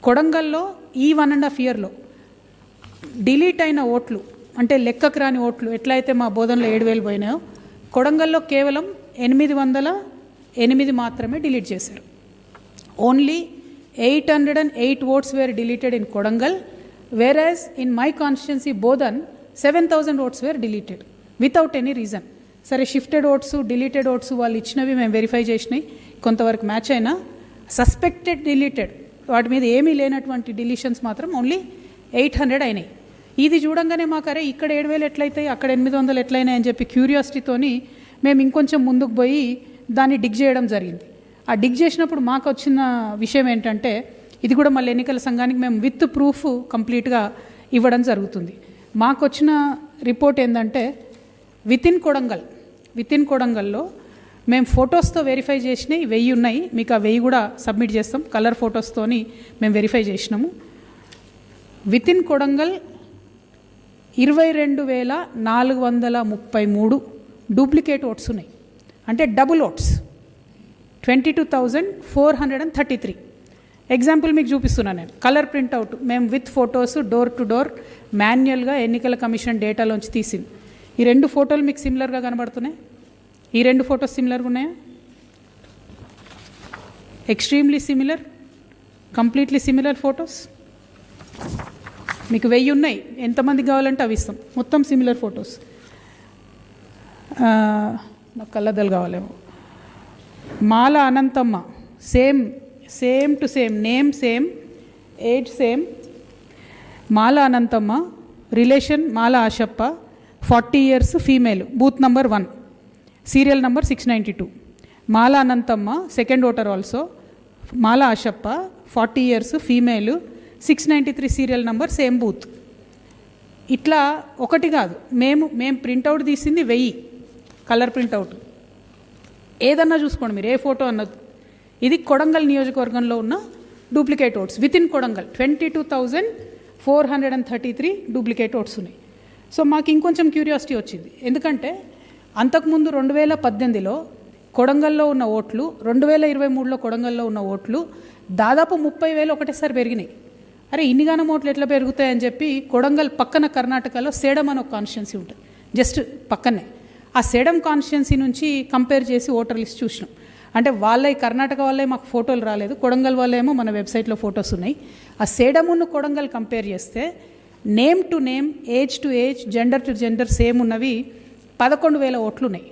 కొడంగల్లో ఈ 1.5 yearలో డిలీట్ అయిన ఓట్లు అంటే లెక్కకు రాని ఓట్లు ఎట్లయితే మా బోధనలో 7,000 పోయినాయో కొడంగల్లో కేవలం 808 మాత్రమే డిలీట్ చేశారు. Only 808 votes were deleted in Kodangal, whereas in my constituency Bodhan 7,000 votes were deleted without any reason. సరే షిఫ్టెడ్ ఓట్స్ డిలీటెడ్ ఓట్స్ వాళ్ళు ఇచ్చినవి మేము వెరిఫై చేసినాయి, కొంతవరకు మ్యాచ్ అయినా సస్పెక్టెడ్ డిలీటెడ్ వాటి మీద ఏమీ లేనటువంటి డిలీషన్స్ మాత్రం ఓన్లీ 800 అయినాయి. ఇది చూడంగానే మాకు అరే ఇక్కడ 7,000 ఎట్లయితాయి అక్కడ 800 ఎట్లయినాయి అని చెప్పి క్యూరియాసిటీతోని మేము ఇంకొంచెం ముందుకు పోయి దాన్ని డిగ్ చేయడం జరిగింది. ఆ డిగ్ చేసినప్పుడు మాకు వచ్చిన విషయం ఏంటంటే ఇది కూడా మళ్ళీ ఎన్నికల సంఘానికి మేము విత్ ప్రూఫ్ కంప్లీట్గా ఇవ్వడం జరుగుతుంది. మాకు వచ్చిన రిపోర్ట్ ఏంటంటే విత్ ఇన్ కొడంగల్లో మేము ఫొటోస్తో వెరిఫై చేసినవి 1000 ఉన్నాయి. మీకు ఆ 1000 కూడా సబ్మిట్ చేస్తాం. కలర్ ఫొటోస్తోని మేము వెరిఫై చేసినాము. With in Kodangal 22,433 duplicate oats ఉన్నాయి, అంటే డబుల్ ఓట్స్ 22,433. ఎగ్జాంపుల్ మీకు చూపిస్తున్నాను నేను. కలర్ ప్రింట్అవుట్ మేము with photos door to door మాన్యువల్గా ఎన్నికల కమిషన్ డేటాలోంచి తీసింది. ఈ 2 ఫోటోలు మీకు సిమిలర్గా కనబడుతున్నాయి. ఈ 2 ఫొటోస్ సిమిలర్గా ఉన్నాయా? Extremely similar, completely similar photos. మీకు 1000 ఉన్నాయి, ఎంతమందికి కావాలంటే అవి ఇస్తాం. మొత్తం సిమిలర్ ఫొటోస్. నాకు కళ్ళద్దలు కావాలేమో. Mala Anantamma same to same, name same, age same. Mala Anantamma relation Mala Ashappa, 40 years, female, booth number 1, serial number 692. Mala Anantamma second voter also. Mala Ashappa 40 years, female, 693 serial number, same booth. ఇట్లా ఒకటి కాదు, మేము ప్రింట్అవుట్ తీసింది 1000 కలర్ ప్రింట్అవుట్. ఏదన్నా చూసుకోండి మీరు, ఏ ఫోటో అన్నది. ఇది కొడంగల్ నియోజకవర్గంలో ఉన్న duplicate oats with in Kodangal 22,433 duplicate oats ఉన్నాయి. సో మాకు ఇంకొంచెం క్యూరియాసిటీ వచ్చింది, ఎందుకంటే అంతకుముందు 2018లో కొడంగల్లో ఉన్న ఓట్లు 2023లో కొడంగల్లో ఉన్న ఓట్లు దాదాపు 30,000 ఒకటేసారి పెరిగినాయి. అరే ఇన్నిగానం ఓట్లు ఎట్లా పెరుగుతాయని చెప్పి కొడంగల్ పక్కన కర్ణాటకలో సేడం అని ఒక కాన్స్టిట్యున్సీ ఉంటుంది, జస్ట్ పక్కనే. ఆ సేడం కాన్స్టిట్యున్సీ నుంచి కంపేర్ చేసి ఓటర్ లిస్ట్ చూసినాం. అంటే వాళ్ళే కర్ణాటక వాళ్ళే మాకు ఫోటోలు రాలేదు, కొడంగల్ వాళ్ళేమో మన వెబ్సైట్లో ఫొటోస్ ఉన్నాయి. ఆ సేడమును కొడంగల్ కంపేర్ చేస్తే name to name, age to age, gender to gender same ఉన్నవి 11,000 ఓట్లు ఉన్నాయి.